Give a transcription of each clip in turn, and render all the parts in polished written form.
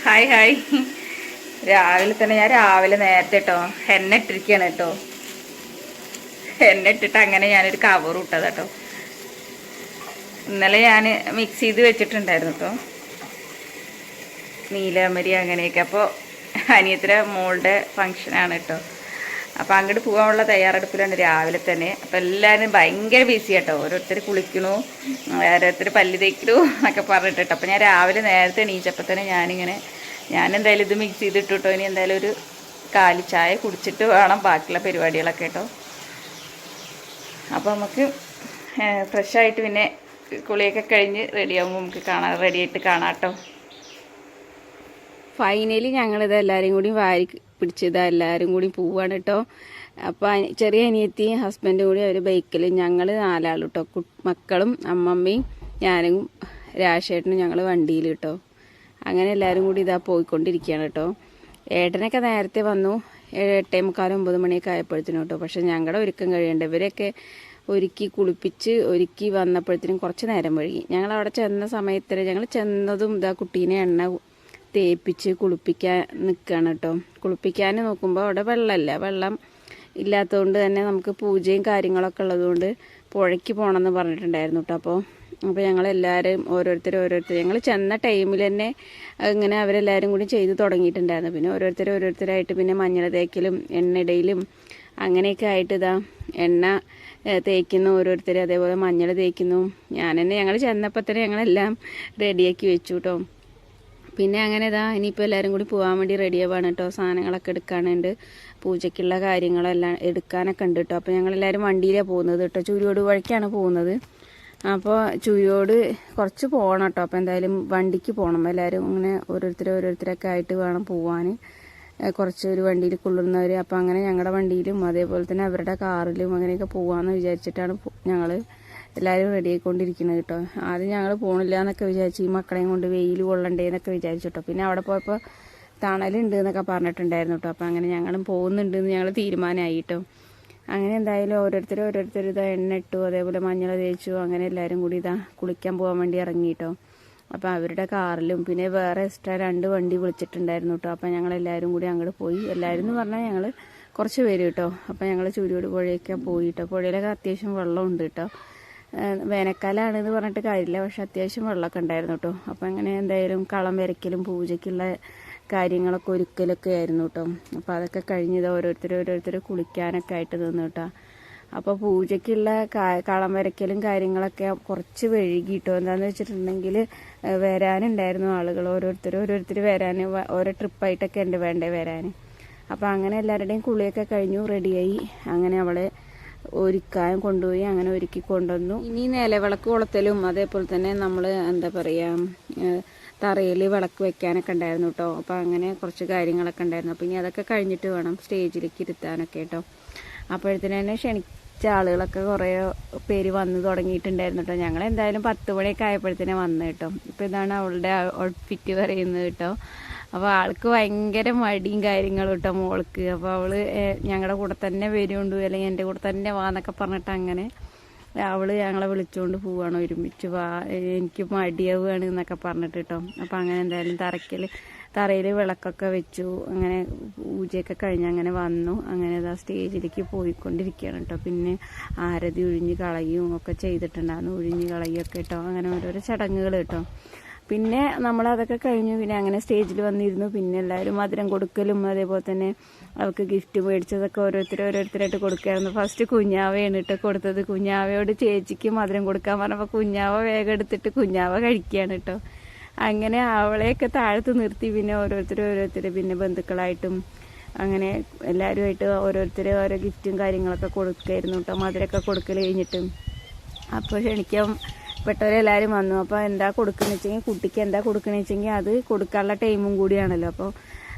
Hi hi. രാവിലെ തന്നെ ഞാൻ നേരത്തെ കേട്ടോ എണ്ണ ഇട്ടിരിക്കുകയാണ് കേട്ടോ. എണ്ണ ഇട്ടിട്ട് അങ്ങനെ ഞാനൊരു കവർ ഇട്ടത് കേട്ടോ. ഇന്നലെ ഞാൻ മിക്സ് ചെയ്ത് വെച്ചിട്ടുണ്ടായിരുന്നു കേട്ടോ, നീലമരി അങ്ങനെയൊക്കെ. അപ്പോൾ അനിയത്തിൻ്റെ മോളുടെ ഫങ്ഷനാണ് കേട്ടോ. അപ്പോൾ അങ്ങോട്ട് പോകാനുള്ള തയ്യാറെടുപ്പിലാണ് രാവിലെ തന്നെ. അപ്പോൾ എല്ലാവരും ഭയങ്കര ബിസി കേട്ടോ. ഓരോരുത്തർ കുളിക്കണു, ഓരോരുത്തർ പല്ല് തേക്കണു എന്നൊക്കെ പറഞ്ഞിട്ട് കേട്ടോ. അപ്പോൾ ഞാൻ രാവിലെ നേരത്തെ എണീച്ചപ്പോൾ തന്നെ ഞാൻ എന്തായാലും ഇത് മിക്സ് ചെയ്തിട്ട് കേട്ടോ. ഇനി എന്തായാലും ഒരു കാലി ചായ കുടിച്ചിട്ട് വേണം ബാക്കിയുള്ള പരിപാടികളൊക്കെ കേട്ടോ. അപ്പോൾ നമുക്ക് ഫ്രഷായിട്ട് പിന്നെ കുളിയൊക്കെ കഴിഞ്ഞ് റെഡിയാകുമ്പോൾ നമുക്ക് റെഡിയായിട്ട് കാണാം കേട്ടോ. ഫൈനലി ഞങ്ങളിത് എല്ലാവരും കൂടി വാരി പിടിച്ചതാ, എല്ലാവരും കൂടി പോവാണ് കേട്ടോ. അപ്പോൾ ചെറിയ അനിയത്തിയും ഹസ്ബൻഡും കൂടി അവർ ബൈക്കിൽ, ഞങ്ങൾ 4 ആൾ കേട്ടോ. മക്കളും അമ്മമ്മയും ഞാനും രാശേട്ടനും ഞങ്ങൾ വണ്ടിയിൽ കേട്ടോ. അങ്ങനെ എല്ലാവരും കൂടി ഇതാ പോയിക്കൊണ്ടിരിക്കുകയാണ് കേട്ടോ. ഏട്ടനൊക്കെ നേരത്തെ വന്നു, 8:45 9 മണിയൊക്കെ ആയപ്പോഴത്തേനും കേട്ടോ. പക്ഷെ ഞങ്ങളുടെ ഒരുക്കം കഴിയണ്ട. ഇവരൊക്കെ ഒരുക്കി കുളിപ്പിച്ച് ഒരുക്കി വന്നപ്പോഴത്തേനും കുറച്ച് നേരം വഴുകി. ഞങ്ങളവിടെ ചെന്ന സമയത്ത് ഞങ്ങൾ ചെന്നതും ഇതാ കുട്ടീനെ എണ്ണ തേപ്പിച്ച് കുളിപ്പിക്കാൻ നിൽക്കുകയാണ് കേട്ടോ. കുളിപ്പിക്കാൻ നോക്കുമ്പോൾ അവിടെ വെള്ളം ഇല്ലാത്തതുകൊണ്ട് തന്നെ നമുക്ക് പൂജയും കാര്യങ്ങളൊക്കെ ഉള്ളതുകൊണ്ട് പുഴയ്ക്ക് പോകണമെന്ന് പറഞ്ഞിട്ടുണ്ടായിരുന്നു കേട്ടോ. അപ്പോൾ ഞങ്ങളെല്ലാവരും ഓരോരുത്തർ ഞങ്ങൾ ചെന്ന ടൈമിൽ തന്നെ ഇങ്ങനെ അവരെല്ലാവരും കൂടി ചെയ്ത് തുടങ്ങിയിട്ടുണ്ടായിരുന്നു. പിന്നെ ഓരോരുത്തരായിട്ട് പിന്നെ മഞ്ഞൾ തേക്കലും എണ്ണയിടയിലും അങ്ങനെയൊക്കെ ആയിട്ട് ഇതാ എണ്ണ തേക്കുന്നു ഓരോരുത്തർ, അതേപോലെ മഞ്ഞൾ തേക്കുന്നു. ഞങ്ങൾ ചെന്നപ്പോൾ തന്നെ ഞങ്ങളെല്ലാം റെഡിയാക്കി വെച്ചു കേട്ടോ. പിന്നെ അങ്ങനെ ഇതാ ഇനിയിപ്പോൾ എല്ലാവരും കൂടി പോകാൻ വേണ്ടി റെഡിയാവാണ് കേട്ടോ. സാധനങ്ങളൊക്കെ എടുക്കാനുണ്ട്, പൂജയ്ക്കുള്ള കാര്യങ്ങളെല്ലാം എടുക്കാനൊക്കെ ഉണ്ട് കേട്ടോ. അപ്പോൾ ഞങ്ങളെല്ലാവരും വണ്ടിയിലാണ് പോകുന്നത് കേട്ടോ. ചുരിയോട് വഴിക്കാണ് പോകുന്നത്. അപ്പോൾ ചുരിയോട് കുറച്ച് പോകണം കേട്ടോ. അപ്പോൾ എന്തായാലും വണ്ടിക്ക് പോകണം. എല്ലാവരും ഇങ്ങനെ ഓരോരുത്തരൊക്കെ ആയിട്ട് വേണം പോവാൻ. കുറച്ച് ഒരു വണ്ടിയിൽ കൊള്ളുന്നവർ. അപ്പോൾ അങ്ങനെ ഞങ്ങളുടെ വണ്ടിയിലും അതേപോലെ തന്നെ അവരുടെ കാറിലും അങ്ങനെയൊക്കെ പോകാമെന്ന് വിചാരിച്ചിട്ടാണ് ഞങ്ങൾ എല്ലാവരും റെഡി ആയിക്കൊണ്ടിരിക്കുന്നത് കേട്ടോ. ആദ്യം ഞങ്ങൾ പോകണില്ല എന്നൊക്കെ വിചാരിച്ചു, ഈ മക്കളെയും കൊണ്ട് വെയിൽ കൊള്ളണ്ടേന്നൊക്കെ വിചാരിച്ചിട്ടോ. പിന്നെ അവിടെ പോയപ്പോൾ തണലുണ്ട് എന്നൊക്കെ പറഞ്ഞിട്ടുണ്ടായിരുന്നു കേട്ടോ. അപ്പോൾ അങ്ങനെ ഞങ്ങളും പോകുന്നുണ്ടെന്ന് ഞങ്ങൾ തീരുമാനമായി കേട്ടോ. അങ്ങനെ എന്തായാലും ഓരോരുത്തർ ഇതാ എണ്ണ ഇട്ടു, അതേപോലെ മഞ്ഞൾ തേച്ചു. അങ്ങനെ എല്ലാവരും കൂടി ഇതാ കുളിക്കാൻ പോകാൻ വേണ്ടി ഇറങ്ങി കേട്ടോ. അപ്പോൾ അവരുടെ കാറിലും പിന്നെ വേറെ എക്സ്ട്രാ 2 വണ്ടി വിളിച്ചിട്ടുണ്ടായിരുന്നു കേട്ടോ. അപ്പോൾ ഞങ്ങളെല്ലാവരും കൂടി അങ്ങോട്ട് പോയി. എല്ലാവരും എന്ന് പറഞ്ഞാൽ ഞങ്ങൾ കുറച്ച് പേര് കേട്ടോ. അപ്പോൾ ഞങ്ങൾ ചുരിയോട് പുഴയൊക്കെ പോയി കേട്ടോ. പുഴയിലൊക്കെ അത്യാവശ്യം വെള്ളമുണ്ട് കേട്ടോ. വേനൽക്കാലമാണെന്ന് പറഞ്ഞിട്ട് കാര്യമില്ല, പക്ഷെ അത്യാവശ്യം വെള്ളമൊക്കെ ഉണ്ടായിരുന്നു കേട്ടോ. അപ്പോൾ അങ്ങനെ എന്തായാലും കളം വരയ്ക്കലും പൂജയ്ക്കുള്ള കാര്യങ്ങളൊക്കെ ഒരുക്കലൊക്കെ ആയിരുന്നു കേട്ടോ. അപ്പോൾ അതൊക്കെ കഴിഞ്ഞത് ഓരോരുത്തർ കുളിക്കാനൊക്കെ ആയിട്ട് നിന്ന് കേട്ടോ. അപ്പോൾ പൂജയ്ക്കുള്ള കളം വരയ്ക്കലും കാര്യങ്ങളൊക്കെ കുറച്ച് വഴുകി കേട്ടോ. എന്താണെന്ന് വെച്ചിട്ടുണ്ടെങ്കിൽ വരാനുണ്ടായിരുന്നു ആളുകൾ, ഓരോരുത്തർ വരാൻ ഓരോ ട്രിപ്പായിട്ടൊക്കെ ഉണ്ട് വേണ്ടേ വരാൻ. അപ്പോൾ അങ്ങനെ എല്ലാവരുടെയും കുളിയൊക്കെ കഴിഞ്ഞു, റെഡിയായി. അങ്ങനെ അവളെ ഒരുക്കാൻ കൊണ്ടുപോയി, അങ്ങനെ ഒരുക്കി കൊണ്ടുവന്നു. ഇനി നിലവിളക്ക് കൊളുത്തലും അതേപോലെ തന്നെ നമ്മൾ എന്താ പറയുക തറയിൽ വിളക്ക് വെക്കാനൊക്കെ ഉണ്ടായിരുന്നു കേട്ടോ. അപ്പോൾ അങ്ങനെ കുറച്ച് കാര്യങ്ങളൊക്കെ ഉണ്ടായിരുന്നു. അപ്പോൾ ഇനി അതൊക്കെ കഴിഞ്ഞിട്ട് വേണം സ്റ്റേജിലേക്ക് ഇരുത്താനൊക്കെ കേട്ടോ. അപ്പോഴത്തേന് തന്നെ ക്ഷണിച്ച ആളുകളൊക്കെ കുറേ പേര് വന്ന് തുടങ്ങിയിട്ടുണ്ടായിരുന്നു കേട്ടോ. ഞങ്ങൾ എന്തായാലും 10 മണിയൊക്കെ ആയപ്പോഴത്തേനെ വന്നു കേട്ടോ. ഇപ്പോൾ ഇതാണ് അവളുടെ ഔട്ട്ഫിറ്റ് പറയുന്നത് കേട്ടോ. അപ്പോൾ ആൾക്ക് ഭയങ്കര മടിയും കാര്യങ്ങളും കേട്ടോ മോൾക്ക്. അപ്പോൾ അവൾ ഞങ്ങളുടെ കൂടെ തന്നെ വരുന്നുണ്ട്, അല്ലെങ്കിൽ എൻ്റെ കൂടെ തന്നെ വാന്നൊക്കെ പറഞ്ഞിട്ട് അങ്ങനെ അവൾ ഞങ്ങളെ വിളിച്ചുകൊണ്ട് പോവുകയാണ്, ഒരുമിച്ച് വാ എനിക്ക് മടിയാവുകയാണ് എന്നൊക്കെ പറഞ്ഞിട്ട് കേട്ടോ. അപ്പോൾ അങ്ങനെ എന്തായാലും തറയിൽ വിളക്കൊക്കെ വെച്ചു. അങ്ങനെ പൂജയൊക്കെ കഴിഞ്ഞ് അങ്ങനെ വന്നു. അങ്ങനെ ഇതാ സ്റ്റേജിലേക്ക് പോയിക്കൊണ്ടിരിക്കുകയാണ് കേട്ടോ. പിന്നെ ആരതി ഒഴിഞ്ഞ് കളയും ഒക്കെ ചെയ്തിട്ടുണ്ടായിരുന്നു, ഒഴിഞ്ഞ് കളയൊക്കെ കേട്ടോ. അങ്ങനെ ഓരോരോ ചടങ്ങുകൾ കേട്ടോ. പിന്നെ നമ്മളതൊക്കെ കഴിഞ്ഞു. പിന്നെ അങ്ങനെ സ്റ്റേജിൽ വന്നിരുന്നു. പിന്നെ എല്ലാവരും മധുരം കൊടുക്കലും അതേപോലെ തന്നെ അവർക്ക് ഗിഫ്റ്റ് മേടിച്ചതൊക്കെ ഓരോരുത്തരായിട്ട് കൊടുക്കുകയായിരുന്നു. ഫസ്റ്റ് കുഞ്ഞാവയാണ് കേട്ടോ കൊടുത്തത്. കുഞ്ഞാവയോട് ചേച്ചിക്ക് മധുരം കൊടുക്കാൻ പറഞ്ഞപ്പോൾ കുഞ്ഞാവ വേഗം എടുത്തിട്ട് കുഞ്ഞാവ കഴിക്കുകയാണ് കേട്ടോ. അങ്ങനെ അവളെയൊക്കെ താഴത്ത് നിർത്തി പിന്നെ ഓരോരുത്തർ പിന്നെ ബന്ധുക്കളായിട്ടും അങ്ങനെ എല്ലാവരുമായിട്ട് ഓരോ ഗിഫ്റ്റും കാര്യങ്ങളൊക്കെ കൊടുക്കായിരുന്നു കേട്ടോ. മധുരമൊക്കെ കൊടുക്കൽ കഴിഞ്ഞിട്ടും അപ്പോൾ ക്ഷണിക്കാൻ പെട്ടവരെല്ലാവരും വന്നു. അപ്പോൾ എന്താ കൊടുക്കണമെന്ന് വെച്ചെങ്കിൽ കുട്ടിക്ക് എന്താ കൊടുക്കണമെന്ന് വെച്ചെങ്കിൽ അത് കൊടുക്കാനുള്ള ടൈമും കൂടിയാണല്ലോ. അപ്പോൾ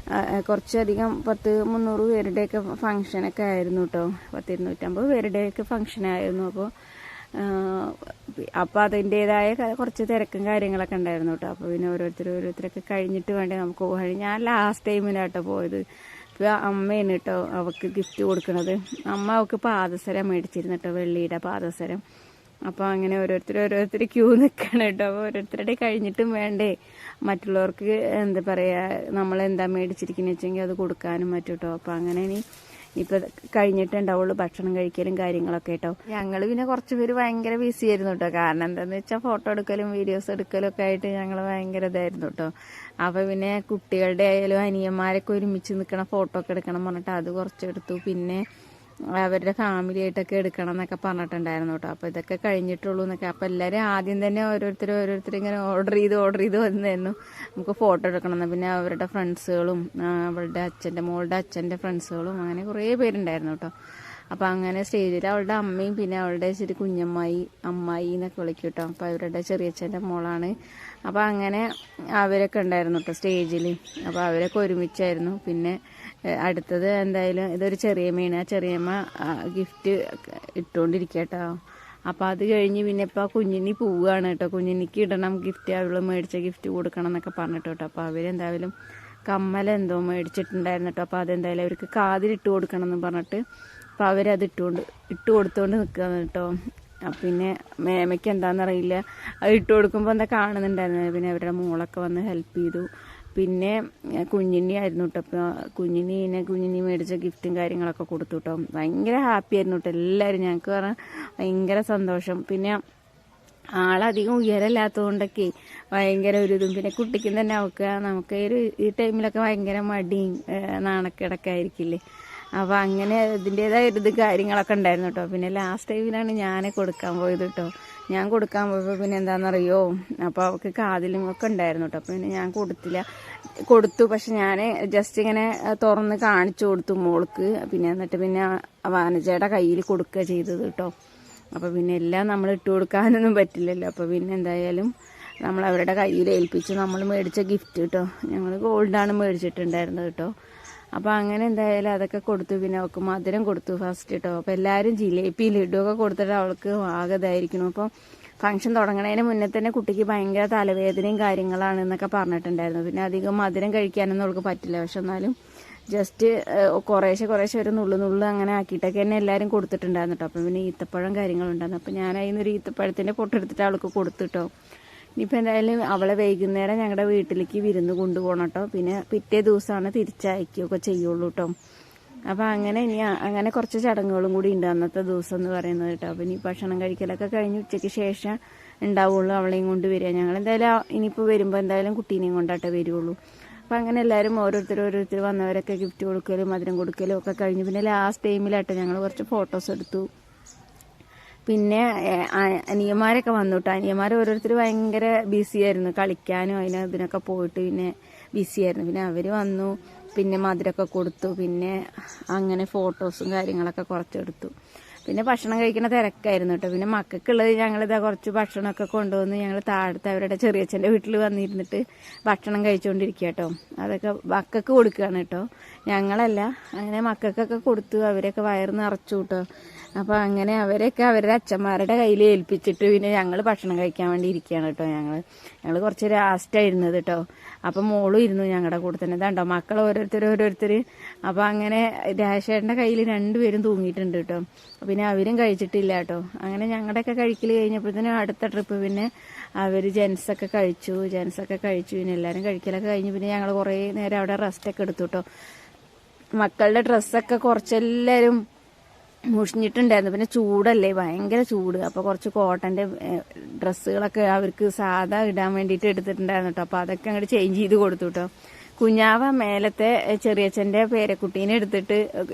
കുറച്ചധികം 100-300 പേരുടെയൊക്കെ ഫംഗ്ഷനൊക്കെ ആയിരുന്നു കേട്ടോ. 250 പേരുടെയൊക്കെ ഫംഗ്ഷനായിരുന്നു. അപ്പോൾ അതിൻ്റേതായ കുറച്ച് തിരക്കും കാര്യങ്ങളൊക്കെ ഉണ്ടായിരുന്നു കേട്ടോ. അപ്പോൾ പിന്നെ ഓരോരുത്തരൊക്കെ കഴിഞ്ഞിട്ട് വേണ്ടേ നമുക്ക് പോകാൻ. ഞാൻ ലാസ്റ്റ് ടൈമിലാട്ടോ പോയത്. ഇപ്പോൾ അമ്മയാണ് കേട്ടോ അവൾക്ക് ഗിഫ്റ്റ് കൊടുക്കണത്. അമ്മ അവൾക്ക് പാദസരം മേടിച്ചിരുന്നു കേട്ടോ, വെള്ളിയുടെ പാദസരം. അപ്പോൾ അങ്ങനെ ഓരോരുത്തർ ക്യൂ നിൽക്കണം കേട്ടോ. അപ്പോൾ ഓരോരുത്തരുടെ കഴിഞ്ഞിട്ടും വേണ്ടേ മറ്റുള്ളവർക്ക് എന്താ പറയുക നമ്മളെന്താ മേടിച്ചിരിക്കുന്നത് വെച്ചെങ്കിൽ അത് കൊടുക്കാനും പറ്റും കേട്ടോ. അപ്പോൾ അങ്ങനെ ഇപ്പം കഴിഞ്ഞിട്ടുണ്ടാവുള്ളൂ ഭക്ഷണം കഴിക്കലും കാര്യങ്ങളൊക്കെ കേട്ടോ. ഞങ്ങൾ പിന്നെ കുറച്ച് പേര് ഭയങ്കര ബിസി ആയിരുന്നു കേട്ടോ. കാരണം എന്താണെന്ന് വെച്ചാൽ ഫോട്ടോ എടുക്കലും വീഡിയോസ് എടുക്കലും ഒക്കെ ആയിട്ട് ഞങ്ങൾ ഭയങ്കര ഇതായിരുന്നു കേട്ടോ. അപ്പോൾ പിന്നെ കുട്ടികളുടെ ആയാലും അനിയന്മാരൊക്കെ ഒരുമിച്ച് നിൽക്കണം ഫോട്ടോ ഒക്കെ എടുക്കണം പറഞ്ഞിട്ട് അത് കുറച്ചെടുത്തു. പിന്നെ അവരുടെ ഫാമിലി ആയിട്ടൊക്കെ എടുക്കണം എന്നൊക്കെ പറഞ്ഞിട്ടുണ്ടായിരുന്നു കേട്ടോ. അപ്പോൾ ഇതൊക്കെ കഴിഞ്ഞിട്ടുള്ളൂ എന്നൊക്കെ. അപ്പോൾ എല്ലാവരും ആദ്യം തന്നെ ഓരോരുത്തർ ഇങ്ങനെ ഓർഡർ ചെയ്ത് വന്നായിരുന്നു നമുക്ക് ഫോട്ടോ എടുക്കണം. പിന്നെ അവരുടെ ഫ്രണ്ട്സുകളും അവളുടെ മോളുടെ അച്ഛൻ്റെ ഫ്രണ്ട്സുകളും അങ്ങനെ കുറേ പേരുണ്ടായിരുന്നു കേട്ടോ. അപ്പോൾ അങ്ങനെ സ്റ്റേജിൽ അവളുടെ അമ്മയും പിന്നെ അവളുടെ ഇച്ചിരി അമ്മായി എന്നൊക്കെ വിളിക്കും കേട്ടോ. അപ്പോൾ അവരുടെ ചെറിയച്ഛൻ്റെ മോളാണ്. അപ്പോൾ അങ്ങനെ അവരൊക്കെ ഉണ്ടായിരുന്നു കേട്ടോ സ്റ്റേജിൽ. അപ്പോൾ അവരൊക്കെ ഒരുമിച്ചായിരുന്നു. പിന്നെ അടുത്തത് എന്തായാലും ഇതൊരു ചെറിയമ്മയാണ്. ആ ചെറിയമ്മ ഗിഫ്റ്റ് ഇട്ടുകൊണ്ടിരിക്കുക കേട്ടോ. അപ്പോൾ അത് കഴിഞ്ഞ് പിന്നെ ഇപ്പോൾ കുഞ്ഞിനി പോവുകയാണ് കേട്ടോ. കുഞ്ഞിനിക്ക് ഇടണം ഗിഫ്റ്റ്, അവൾ മേടിച്ച ഗിഫ്റ്റ് കൊടുക്കണം എന്നൊക്കെ പറഞ്ഞിട്ട് കേട്ടോ. അപ്പോൾ അവരെന്തായാലും കമ്മലെന്തോ മേടിച്ചിട്ടുണ്ടായിരുന്നു കേട്ടോ. അപ്പോൾ അതെന്തായാലും അവർക്ക് കാതിലിട്ട് കൊടുക്കണം എന്ന് പറഞ്ഞിട്ട് അപ്പോൾ അവരത് ഇട്ട് കൊടുത്തുകൊണ്ട് നിൽക്കുകയാണ് കേട്ടോ. പിന്നെ മേമയ്ക്ക് എന്താണെന്നറിയില്ല അത് ഇട്ട് കൊടുക്കുമ്പോൾ എന്താ കാണുന്നുണ്ടായിരുന്നു. പിന്നെ അവരുടെ മോളൊക്കെ വന്ന് ഹെൽപ്പ് ചെയ്തു. പിന്നെ കുഞ്ഞിനി ആയിരുന്നു കേട്ടോ. അപ്പോൾ കുഞ്ഞിനി മേടിച്ച ഗിഫ്റ്റും കാര്യങ്ങളൊക്കെ കൊടുത്തു കേട്ടോ. ഭയങ്കര ഹാപ്പി ആയിരുന്നു കേട്ടോ എല്ലാവരും. ഞങ്ങൾക്ക് പറഞ്ഞാൽ ഭയങ്കര സന്തോഷം. പിന്നെ ആളധികം ഉയരമില്ലാത്തതുകൊണ്ടൊക്കെ ഭയങ്കര ഒരു ഇതും. പിന്നെ കുട്ടിക്കും തന്നെ നമുക്ക് ഈ ടൈമിലൊക്കെ ഭയങ്കര മടിയും നാണക്കേടൊക്കെ ആയിരിക്കില്ലേ. അപ്പോൾ അങ്ങനെ ഇതിൻ്റേതായ ഒരു കാര്യങ്ങളൊക്കെ ഉണ്ടായിരുന്നു കേട്ടോ. പിന്നെ ലാസ്റ്റ് ടൈമിലാണ് ഞാൻ കൊടുക്കാൻ പോയത് കേട്ടോ. ഞാൻ കൊടുക്കാൻ പോയപ്പോൾ പിന്നെ എന്താണെന്നറിയോ, അപ്പോൾ അവൾക്ക് കാതിലും ഒക്കെ ഉണ്ടായിരുന്നു കേട്ടോ. അപ്പോൾ പിന്നെ ഞാൻ കൊടുത്തു. പക്ഷെ ഞാൻ ജസ്റ്റ് ഇങ്ങനെ തുറന്ന് കാണിച്ചു കൊടുത്തു മോൾക്ക്. പിന്നെ എന്നിട്ട് പിന്നെ വാനജയുടെ കയ്യിൽ കൊടുക്കുക ചെയ്തത് കേട്ടോ. അപ്പോൾ പിന്നെ എല്ലാം നമ്മൾ ഇട്ട് കൊടുക്കാനൊന്നും പറ്റില്ലല്ലോ. അപ്പോൾ പിന്നെ എന്തായാലും നമ്മൾ അവരുടെ കയ്യിൽ ഏൽപ്പിച്ചു. നമ്മൾ മേടിച്ച ഗിഫ്റ്റ് കേട്ടോ. ഞങ്ങൾ ഗോൾഡാണ് മേടിച്ചിട്ടുണ്ടായിരുന്നത് കേട്ടോ. അപ്പോൾ അങ്ങനെ എന്തായാലും അതൊക്കെ കൊടുത്തു. പിന്നെ അവൾക്ക് മധുരം കൊടുത്തു ഫസ്റ്റ് കേട്ടോ. അപ്പോൾ എല്ലാവരും ജിലേബി ലഡുവൊക്കെ കൊടുത്തിട്ട് അവൾക്ക് ആകതായിരിക്കണം. അപ്പോൾ ഫംഗ്ഷൻ തുടങ്ങുന്നതിന് മുന്നേ തന്നെ കുട്ടിക്ക് ഭയങ്കര തലവേദനയും കാര്യങ്ങളാണ് എന്നൊക്കെ പറഞ്ഞിട്ടുണ്ടായിരുന്നു. പിന്നെ അധികം മധുരം കഴിക്കാനൊന്നും അവൾക്ക് പറ്റില്ല. പക്ഷെ എന്നാലും ജസ്റ്റ് കുറേശ്ശെ ഒരു നുള്ളു അങ്ങനെ ആക്കിയിട്ടൊക്കെ തന്നെ എല്ലാവരും കൊടുത്തിട്ടുണ്ടായിരുന്നു കേട്ടോ. അപ്പം പിന്നെ ഈത്തപ്പഴം കാര്യങ്ങളുണ്ടായിരുന്നു. അപ്പോൾ ഞാൻ അതിനൊരു ഈത്തപ്പഴത്തിൻ്റെ പൊട്ടെടുത്തിട്ട് അവൾക്ക് കൊടുത്തിട്ടോ. ഇനിയിപ്പോൾ എന്തായാലും അവളെ വൈകുന്നേരം ഞങ്ങളുടെ വീട്ടിലേക്ക് വിരുന്ന് കൊണ്ടുപോകണം കേട്ടോ. പിന്നെ പിറ്റേ ദിവസമാണ് തിരിച്ചയക്കുകയൊക്കെ ചെയ്യുള്ളൂ കേട്ടോ. അപ്പോൾ അങ്ങനെ കുറച്ച് ചടങ്ങുകളും കൂടി ഉണ്ട് അന്നത്തെ ദിവസം എന്ന് പറയുന്നത് കേട്ടോ. അപ്പോൾ ഇനി ഭക്ഷണം കഴിക്കലൊക്കെ കഴിഞ്ഞ് ഉച്ചയ്ക്ക് ശേഷം ഉണ്ടാവുള്ളൂ അവളെയും കൊണ്ട് വരിക. ഞങ്ങൾ എന്തായാലും ഇനിയിപ്പോൾ വരുമ്പോൾ എന്തായാലും കുട്ടീനെയും കൊണ്ടാട്ടേ വരുള്ളൂ. അപ്പോൾ അങ്ങനെ എല്ലാവരും ഓരോരുത്തർ വന്നവരൊക്കെ ഗിഫ്റ്റ് കൊടുക്കലും മധുരം കൊടുക്കലും ഒക്കെ കഴിഞ്ഞു. പിന്നെ ലാസ്റ്റ് ടൈമിലാട്ടോ ഞങ്ങൾ കുറച്ച് ഫോട്ടോസ് എടുത്തു. പിന്നെ അനിയന്മാരൊക്കെ വന്നു കേട്ടോ. അനിയന്മാർ ഓരോരുത്തർ ഭയങ്കര ബിസിയായിരുന്നു, കളിക്കാനും ഇതിനൊക്കെ പോയിട്ട് പിന്നെ ബിസിയായിരുന്നു. പിന്നെ അവർ വന്നു, പിന്നെ മധുരമൊക്കെ കൊടുത്തു. പിന്നെ അങ്ങനെ ഫോട്ടോസും കാര്യങ്ങളൊക്കെ കുറച്ചെടുത്തു. പിന്നെ ഭക്ഷണം കഴിക്കുന്ന തിരക്കായിരുന്നു കേട്ടോ. പിന്നെ മക്കൾക്കുള്ളത് ഞങ്ങളിതാ കുറച്ച് ഭക്ഷണമൊക്കെ കൊണ്ടുവന്ന് ഞങ്ങൾ താഴത്തെ അവരുടെ ചെറിയച്ഛൻ്റെ വീട്ടിൽ വന്നിരുന്നിട്ട് ഭക്ഷണം കഴിച്ചുകൊണ്ടിരിക്കുക കേട്ടോ. അതൊക്കെ മക്കൾക്ക് കൊടുക്കുകയാണ് കേട്ടോ, ഞങ്ങളല്ല. അങ്ങനെ മക്കൾക്കൊക്കെ കൊടുത്തു. അവരൊക്കെ വയറ് നിറച്ചു കേട്ടോ. അപ്പോൾ അങ്ങനെ അവരൊക്കെ അവരുടെ അച്ഛന്മാരുടെ കയ്യിൽ ഏൽപ്പിച്ചിട്ട് പിന്നെ ഞങ്ങൾ ഭക്ഷണം കഴിക്കാൻ വേണ്ടി ഇരിക്കുകയാണ് കേട്ടോ. ഞങ്ങൾ കുറച്ച് ലാസ്റ്റായിരുന്നത് കേട്ടോ. അപ്പം മോളും ഇരുന്നു ഞങ്ങളുടെ കൂടെ തന്നെ. ഇതാണ്ടോ മക്കൾ ഓരോരുത്തർ. അപ്പോൾ അങ്ങനെ രാജേട്ടൻ്റെ കയ്യിൽ രണ്ടുപേരും തൂങ്ങിയിട്ടുണ്ട് കേട്ടോ. പിന്നെ അവരും കഴിച്ചിട്ടില്ല കേട്ടോ. അങ്ങനെ ഞങ്ങളുടെയൊക്കെ കഴിക്കൽ കഴിഞ്ഞപ്പോഴത്തേനും അടുത്ത ട്രിപ്പ് പിന്നെ അവർ ജെൻസൊക്കെ കഴിച്ചു. പിന്നെ എല്ലാവരും കഴിക്കലൊക്കെ കഴിഞ്ഞ് പിന്നെ ഞങ്ങൾ കുറേ നേരം അവിടെ റെസ്റ്റൊക്കെ എടുത്തു കേട്ടോ. മക്കളുടെ ഡ്രസ്സൊക്കെ കുറച്ചെല്ലാവരും മുഷിഞ്ഞിട്ടുണ്ടായിരുന്നു. പിന്നെ ചൂടല്ലേ, ഭയങ്കര ചൂട്. അപ്പോൾ കുറച്ച് കോട്ടൻ്റെ ഡ്രസ്സുകളൊക്കെ അവർക്ക് സാധാ ഇടാൻ വേണ്ടിയിട്ട് എടുത്തിട്ടുണ്ടായിരുന്നു കേട്ടോ. അപ്പോൾ അതൊക്കെ അങ്ങോട്ട് ചേഞ്ച് ചെയ്ത് കൊടുത്തു കേട്ടോ. കുഞ്ഞാവ മേലത്തെ ചെറിയച്ഛൻ്റെ പേരക്കുട്ടീനെ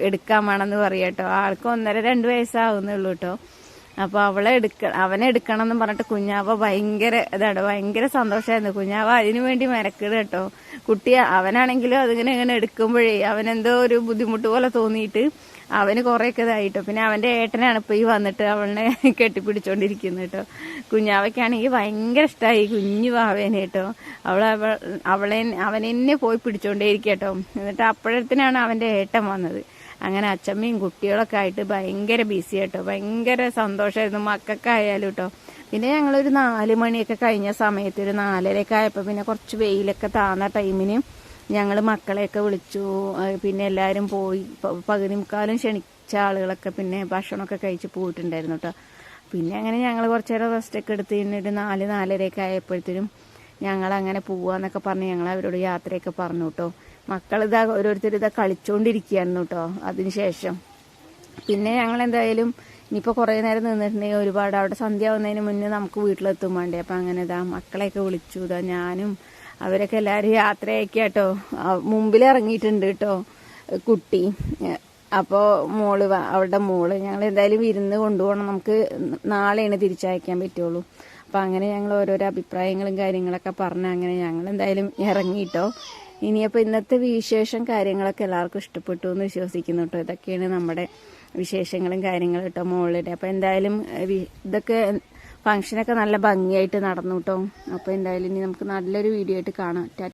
എടുക്കാൻ വേണമെന്ന് പറയാം കേട്ടോ. ആൾക്ക് 1.5-2 വയസ്സാവുന്നേ ഉള്ളൂ കേട്ടോ. അപ്പോൾ അവനെ എടുക്കണം എന്ന് പറഞ്ഞിട്ട് കുഞ്ഞാവ ഭയങ്കര സന്തോഷമായിരുന്നു. കുഞ്ഞാവ അതിനു വേണ്ടി മെനക്കിട് കേട്ടോ. കുട്ടി അവനാണെങ്കിലും അതിങ്ങനെ എടുക്കുമ്പോഴേ അവനെന്തോ ഒരു ബുദ്ധിമുട്ട് പോലെ തോന്നിയിട്ട് അവന് കുറേയൊക്കെ ഇതായിട്ടോ. പിന്നെ അവൻ്റെ ഏട്ടനാണ് ഇപ്പോൾ ഈ വന്നിട്ട് അവളെ കെട്ടിപ്പിടിച്ചോണ്ടിരിക്കുന്നത് കേട്ടോ. കുഞ്ഞാവയ്ക്കാണെങ്കിൽ ഭയങ്കര ഇഷ്ടമായി കുഞ്ഞു വാവേനെ കേട്ടോ. അവനെന്നെ പോയി പിടിച്ചോണ്ടേയിരിക്കും കേട്ടോ. എന്നിട്ട് അപ്പോഴത്തിനാണ് അവൻ്റെ ഏട്ടൻ വന്നത്. അങ്ങനെ അച്ചമ്മയും കുട്ടികളൊക്കെ ആയിട്ട് ഭയങ്കര ബിസി കേട്ടോ. ഭയങ്കര സന്തോഷമായിരുന്നു മക്കൾക്കായാലും കേട്ടോ. പിന്നെ ഞങ്ങളൊരു 4 മണിയൊക്കെ കഴിഞ്ഞ സമയത്ത് ഒരു 4:30 ആയപ്പോൾ പിന്നെ കുറച്ച് വെയിലൊക്കെ താന്ന ടൈമിന് ഞങ്ങൾ മക്കളെയൊക്കെ വിളിച്ചു. പിന്നെ എല്ലാവരും പോയി. പകുതി മുക്കാലും ക്ഷണിച്ച ആളുകളൊക്കെ പിന്നെ ഭക്ഷണമൊക്കെ കഴിച്ച് പോയിട്ടുണ്ടായിരുന്നു കേട്ടോ. പിന്നെ അങ്ങനെ ഞങ്ങൾ കുറച്ച് നേരം റെസ്റ്റൊക്കെ എടുത്ത് കഴിഞ്ഞിട്ട് 4-4:30 ആയപ്പോഴത്തേനും ഞങ്ങൾ അങ്ങനെ പോവാന്നൊക്കെ പറഞ്ഞ് ഞങ്ങൾ അവരോട് യാത്രയൊക്കെ പറഞ്ഞു കേട്ടോ. മക്കളിതാ ഓരോരുത്തരിതാ കളിച്ചുകൊണ്ടിരിക്കുകയായിരുന്നു കേട്ടോ. അതിനുശേഷം പിന്നെ ഞങ്ങൾ എന്തായാലും ഇനിയിപ്പോൾ കുറേ നേരം നിന്നിട്ടുണ്ടെങ്കിൽ ഒരുപാട് അവിടെ സന്ധ്യ ആവുന്നതിന് മുന്നേ നമുക്ക് വീട്ടിലെത്തും വേണ്ടേ. അപ്പം അങ്ങനെ ഇതാ മക്കളെയൊക്കെ വിളിച്ചു. ഇതാ ഞാനും അവരൊക്കെ എല്ലാവരും യാത്രയൊക്കെ കേട്ടോ. മുമ്പിൽ ഇറങ്ങിയിട്ടുണ്ട് കേട്ടോ കുട്ടി. അപ്പോൾ അവളുടെ മോള് ഞങ്ങൾ എന്തായാലും വിരുന്ന് കൊണ്ടുപോകണം, നമുക്ക് നാളെയാണ് തിരിച്ചയക്കാൻ പറ്റുള്ളൂ. അപ്പം അങ്ങനെ ഞങ്ങൾ ഓരോരോ അഭിപ്രായങ്ങളും കാര്യങ്ങളൊക്കെ പറഞ്ഞ് അങ്ങനെ ഞങ്ങൾ എന്തായാലും ഇറങ്ങിയിട്ടോ. ഇനിയപ്പോൾ ഇന്നത്തെ വിശേഷം കാര്യങ്ങളൊക്കെ എല്ലാവർക്കും ഇഷ്ടപ്പെട്ടു എന്ന് വിശ്വസിക്കുന്നു കേട്ടോ. ഇതൊക്കെയാണ് നമ്മുടെ വിശേഷങ്ങളും കാര്യങ്ങളും കേട്ടോ മോളുടെ. അപ്പോൾ എന്തായാലും ഇതൊക്കെ ഫംഗ്ഷനൊക്കെ നല്ല ഭംഗിയായിട്ട് നടന്നു കേട്ടോ. അപ്പോൾ എന്തായാലും ഇനി നമുക്ക് നല്ലൊരു വീഡിയോ ആയിട്ട് കാണാം.